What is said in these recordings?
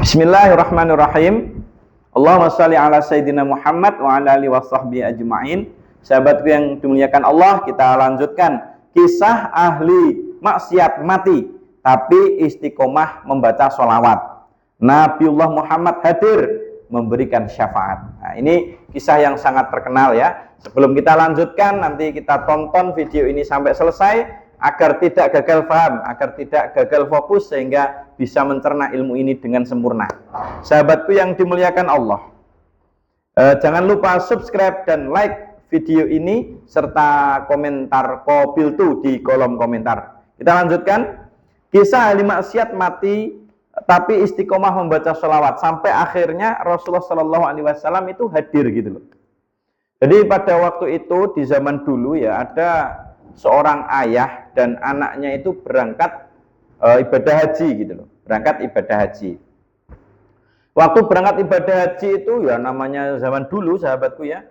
Bismillahirrahmanirrahim. Allahumma shalli ala Sayyidina Muhammad wa ala alihi wa sahbihi ajma'in. Sahabatku yang dimuliakan Allah, kita lanjutkan kisah ahli maksiat mati tapi istiqomah membaca sholawat. Nabiullah Muhammad hadir memberikan syafaat. Nah, ini kisah yang sangat terkenal ya. Sebelum kita lanjutkan, nanti kita tonton video ini sampai selesai agar tidak gagal paham, agar tidak gagal fokus, sehingga bisa mencerna ilmu ini dengan sempurna. Sahabatku yang dimuliakan Allah, jangan lupa subscribe dan like video ini serta komentar Qabiltu di kolom komentar. Kita lanjutkan kisah ahli maksiat mati tapi istiqomah membaca sholawat sampai akhirnya Rasulullah SAW itu hadir gitu loh. Jadi pada waktu itu di zaman dulu ya, ada seorang ayah dan anaknya itu berangkat ibadah haji gitu loh, berangkat ibadah haji. Waktu berangkat ibadah haji itu ya namanya zaman dulu sahabatku ya,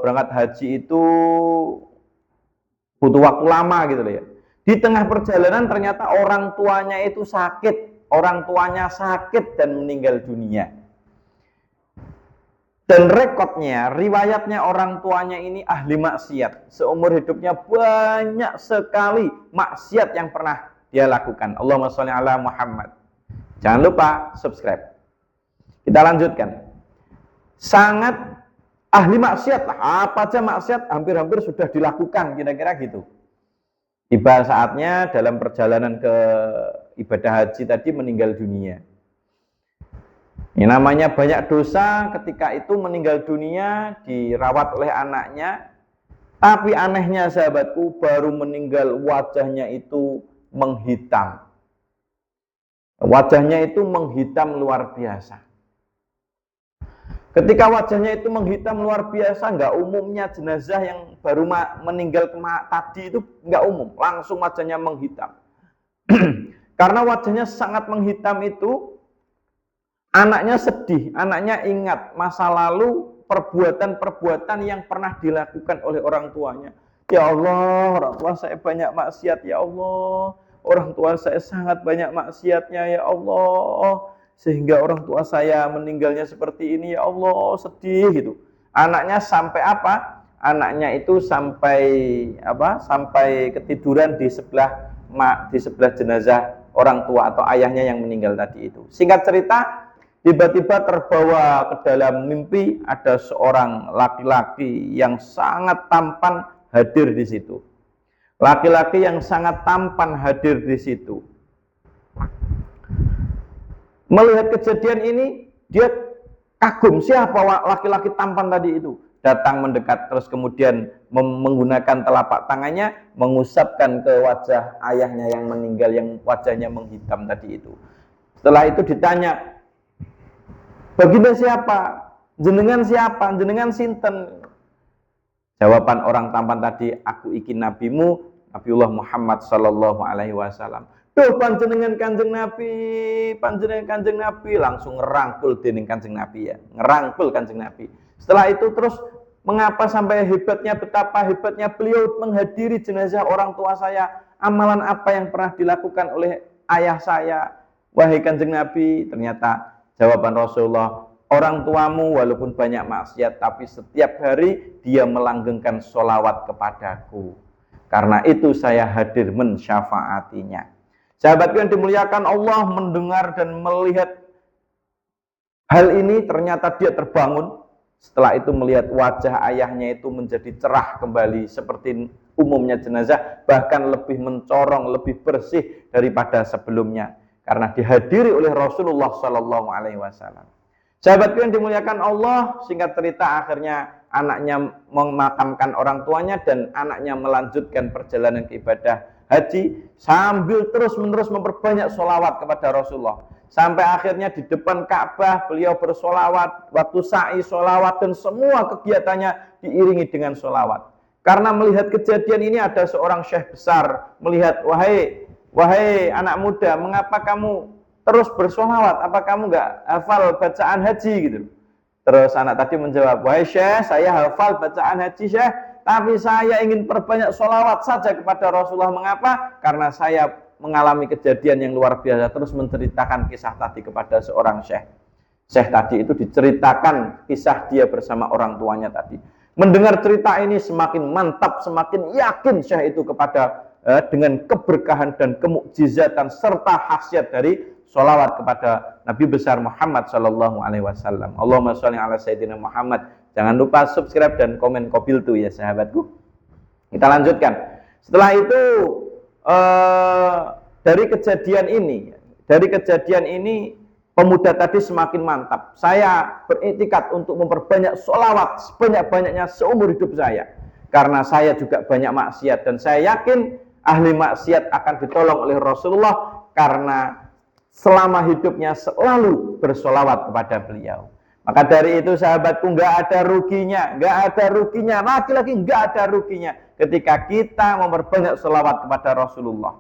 berangkat haji itu butuh waktu lama gitu loh ya. Di tengah perjalanan ternyata orang tuanya itu sakit, orang tuanya sakit dan meninggal dunia. Dan rekodnya, riwayatnya orang tuanya ini ahli maksiat. Seumur hidupnya banyak sekali maksiat yang pernah dia lakukan. Allahumma sholli ala Muhammad. Jangan lupa subscribe. Kita lanjutkan. Sangat ahli maksiat lah. Apa aja maksiat hampir-hampir sudah dilakukan, kira-kira gitu. Tiba saatnya dalam perjalanan ke ibadah haji tadi meninggal dunia. Ini namanya banyak dosa, ketika itu meninggal dunia dirawat oleh anaknya. Tapi anehnya sahabatku, baru meninggal wajahnya itu menghitam. Wajahnya itu menghitam luar biasa. Ketika wajahnya itu menghitam luar biasa, nggak umumnya jenazah yang baru meninggal tadi itu nggak umum, langsung wajahnya menghitam. Karena wajahnya sangat menghitam itu, anaknya sedih, anaknya ingat masa lalu perbuatan-perbuatan yang pernah dilakukan oleh orang tuanya. Ya Allah, orang tua saya banyak maksiat, ya Allah. Orang tua saya sangat banyak maksiatnya, ya Allah. Sehingga orang tua saya meninggalnya seperti ini, ya Allah, sedih gitu. Anaknya sampai apa? Anaknya itu sampai apa? Sampai ketiduran di sebelah jenazah orang tua atau ayahnya yang meninggal tadi itu. Singkat cerita, tiba-tiba terbawa ke dalam mimpi ada seorang laki-laki yang sangat tampan hadir di situ. Laki-laki yang sangat tampan hadir di situ. Melihat kejadian ini, dia kagum, siapa laki-laki tampan tadi itu. Datang mendekat, terus kemudian menggunakan telapak tangannya mengusapkan ke wajah ayahnya yang meninggal, yang wajahnya menghitam tadi itu. Setelah itu ditanya, baginda siapa? Jenengan siapa? Jenengan sinten? Jawaban orang tampan tadi, aku iki nabimu, Nabiullah Muhammad sallallahu alaihi wasallam. Tuh panjenengan Kanjeng Nabi, panjenengan Kanjeng Nabi, langsung ngerangkul dening Kanjeng Nabi ya, ngerangkul Kanjeng Nabi. Setelah itu terus mengapa sampai hebatnya, betapa hebatnya beliau menghadiri jenazah orang tua saya, amalan apa yang pernah dilakukan oleh ayah saya, wahai Kanjeng Nabi? Ternyata jawaban Rasulullah, orang tuamu walaupun banyak maksiat, tapi setiap hari dia melanggengkan sholawat kepadaku. Karena itu saya hadir mensyafaatinya. Sahabatku yang dimuliakan Allah, mendengar dan melihat hal ini, ternyata dia terbangun. Setelah itu melihat wajah ayahnya itu menjadi cerah kembali seperti umumnya jenazah, bahkan lebih mencorong, lebih bersih daripada sebelumnya. Karena dihadiri oleh Rasulullah Sallallahu Alaihi Wasallam. Sahabatku yang dimuliakan Allah, singkat cerita akhirnya anaknya memakamkan orang tuanya dan anaknya melanjutkan perjalanan ke ibadah haji sambil terus-menerus memperbanyak sholawat kepada Rasulullah. Sampai akhirnya di depan Ka'bah beliau bersolawat, waktu sa'i sholawat, dan semua kegiatannya diiringi dengan sholawat. Karena melihat kejadian ini ada seorang syekh besar melihat, wahai anak muda, mengapa kamu terus bersolawat? Apa kamu nggak hafal bacaan haji gitu? Terus anak tadi menjawab, wahai syekh, saya hafal bacaan haji syekh, tapi saya ingin perbanyak sholawat saja kepada Rasulullah. Mengapa? Karena saya mengalami kejadian yang luar biasa, terus menceritakan kisah tadi kepada seorang syekh. Syekh tadi itu diceritakan kisah dia bersama orang tuanya tadi. Mendengar cerita ini semakin mantap, semakin yakin syekh itu kepada dengan keberkahan dan kemukjizatan serta khasiat dari sholawat kepada Nabi besar Muhammad Sallallahu Alaihi Wasallam. Allahumma sholli ala Sayyidina Muhammad. Jangan lupa subscribe dan komen Qabil tuh ya sahabatku. Kita lanjutkan. Setelah itu dari kejadian ini pemuda tadi semakin mantap. Saya beriktikad untuk memperbanyak sholawat sebanyak-banyaknya seumur hidup saya. Karena saya juga banyak maksiat. Dan saya yakin ahli maksiat akan ditolong oleh Rasulullah. Karena selama hidupnya selalu bersolawat kepada beliau. Maka dari itu sahabatku, nggak ada ruginya. Laki-laki nggak ada ruginya. Ketika kita memperbanyak sholawat kepada Rasulullah.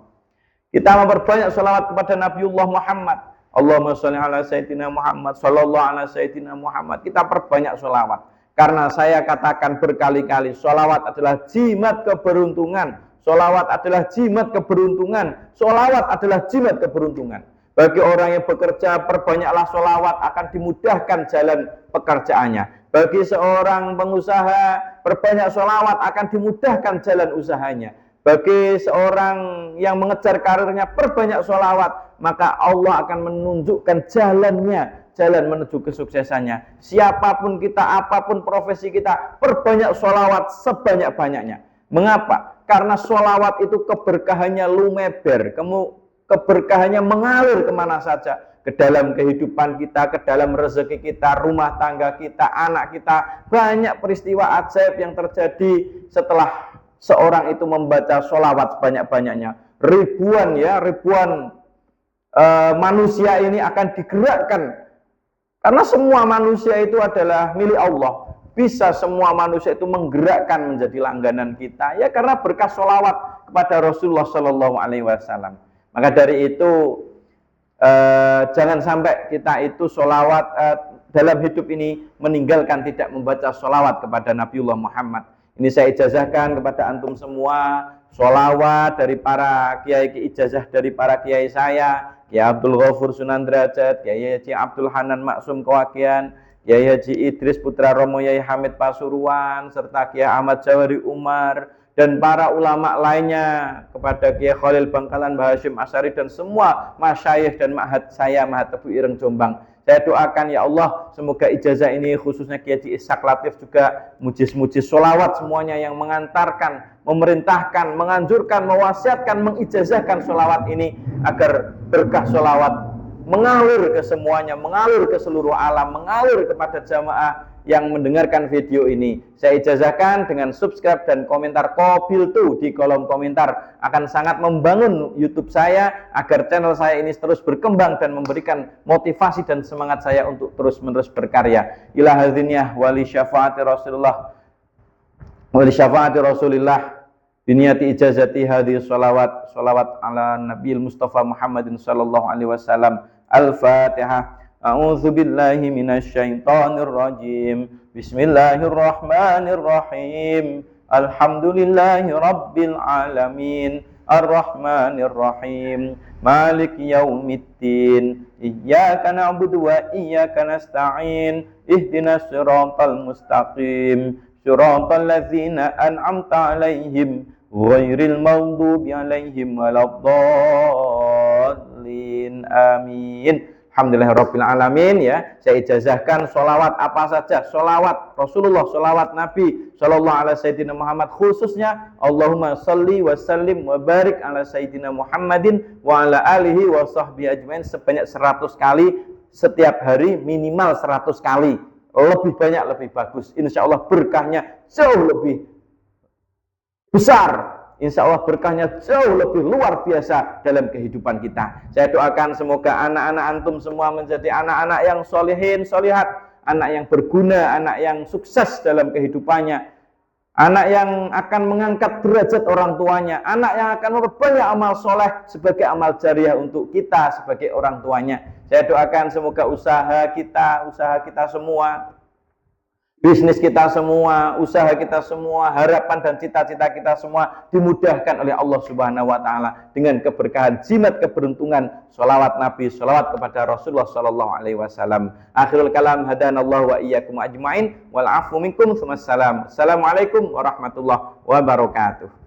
Kita memperbanyak sholawat kepada Nabiullah Muhammad. Allahumma sholli ala Sayyidina Muhammad, sallallahu ala Sayyidina Muhammad. Kita perbanyak sholawat. Karena saya katakan berkali-kali, sholawat adalah jimat keberuntungan. Sholawat adalah jimat keberuntungan. Sholawat adalah jimat keberuntungan. Bagi orang yang bekerja, perbanyaklah sholawat, akan dimudahkan jalan pekerjaannya. Bagi seorang pengusaha, perbanyak sholawat, akan dimudahkan jalan usahanya. Bagi seorang yang mengejar karirnya, perbanyak sholawat, maka Allah akan menunjukkan jalannya, jalan menuju kesuksesannya. Siapapun kita, apapun profesi kita, perbanyak sholawat sebanyak-banyaknya. Mengapa? Karena sholawat itu keberkahannya lumeber, keberkahannya mengalir kemana saja. Ke dalam kehidupan kita, ke dalam rezeki kita, rumah tangga kita, anak kita. Banyak peristiwa ajaib yang terjadi setelah seorang itu membaca sholawat sebanyak-banyaknya. Ribuan manusia ini akan digerakkan. Karena semua manusia itu adalah milik Allah. Bisa semua manusia itu menggerakkan menjadi langganan kita. Ya karena berkah sholawat kepada Rasulullah Sallallahu Alaihi Wasallam. Maka dari itu jangan sampai kita itu sholawat dalam hidup ini meninggalkan tidak membaca sholawat kepada Nabiullah Muhammad. Ini saya ijazahkan kepada antum semua, sholawat dari para kiai, ijazah dari para kiai saya, Kiai Abdul Ghafur Sunan Derajat, Kiai Haji Abdul Hanan Maksum Kewakian, Kiai Haji Idris Putra Romo Yai Hamid Pasuruan, serta Kiai Ahmad Jawari Umar, dan para ulama lainnya, kepada Kiai Khalil Bangkalan, Mbah Hashim Asyari, dan semua masyayikh dan ma'had saya, Ma'had Tebu Ireng Jombang. Saya doakan ya Allah, semoga ijazah ini khususnya Kiai Haji Ishak Latif juga mujis-mujis sholawat semuanya yang mengantarkan, memerintahkan, menganjurkan, mewasiatkan, mengijazahkan sholawat ini agar berkah sholawat mengalir ke semuanya, mengalir ke seluruh alam, mengalir kepada jamaah yang mendengarkan video ini. Saya ijazahkan dengan subscribe dan komentar Qabil tuh di kolom komentar. Akan sangat membangun YouTube saya agar channel saya ini terus berkembang dan memberikan motivasi dan semangat saya untuk terus-menerus berkarya. Ila hadziniyah wali syafaati Rasulullah wali syafaati Rasulillah biniyati ijazati hadhihi sholawat ala Nabil Mustafa Muhammadin sallallahu alaihi wasallam. Al-Fatihah. A'udzu billahi minasyaitonir rajim. Bismillahirrahmanirrahim. Alhamdulillahi rabbil alamin. Arrahmanir rahim. Maliki yaumiddin. Iyyaka na'budu wa iyyaka nasta'in. Ihdinas siratal mustaqim. Siratal ladzina an'amta 'alaihim ghairil maghdubi 'alaihim waladdallin. Amin. Alhamdulillahirabbil alamin ya. Saya ijazahkan sholawat apa saja, sholawat Rasulullah, sholawat Nabi sallallahu alaihi Sayyidina Muhammad, khususnya Allahumma sholli wa sallim wa barik ala Sayyidina Muhammadin wa ala alihi wa sahbihi ajmain sebanyak 100 kali setiap hari, minimal 100 kali. Lebih banyak lebih bagus. Insya Allah berkahnya jauh lebih besar. Insya Allah berkahnya jauh lebih luar biasa dalam kehidupan kita. Saya doakan semoga anak-anak antum semua menjadi anak-anak yang solihin, solihat, anak yang berguna, anak yang sukses dalam kehidupannya, anak yang akan mengangkat derajat orang tuanya, anak yang akan memperbanyak amal soleh sebagai amal jariah untuk kita sebagai orang tuanya. Saya doakan semoga usaha kita semua bisnis kita semua, usaha kita semua, harapan dan cita-cita kita semua dimudahkan oleh Allah Subhanahu wa taala dengan keberkahan, jimat keberuntungan, sholawat Nabi, sholawat kepada Rasulullah sallallahu alaihi wasallam. Akhirul kalam, hadanallahu wa iyyakum ajmain wal afu minkum. Assalamualaikum warahmatullahi wabarakatuh.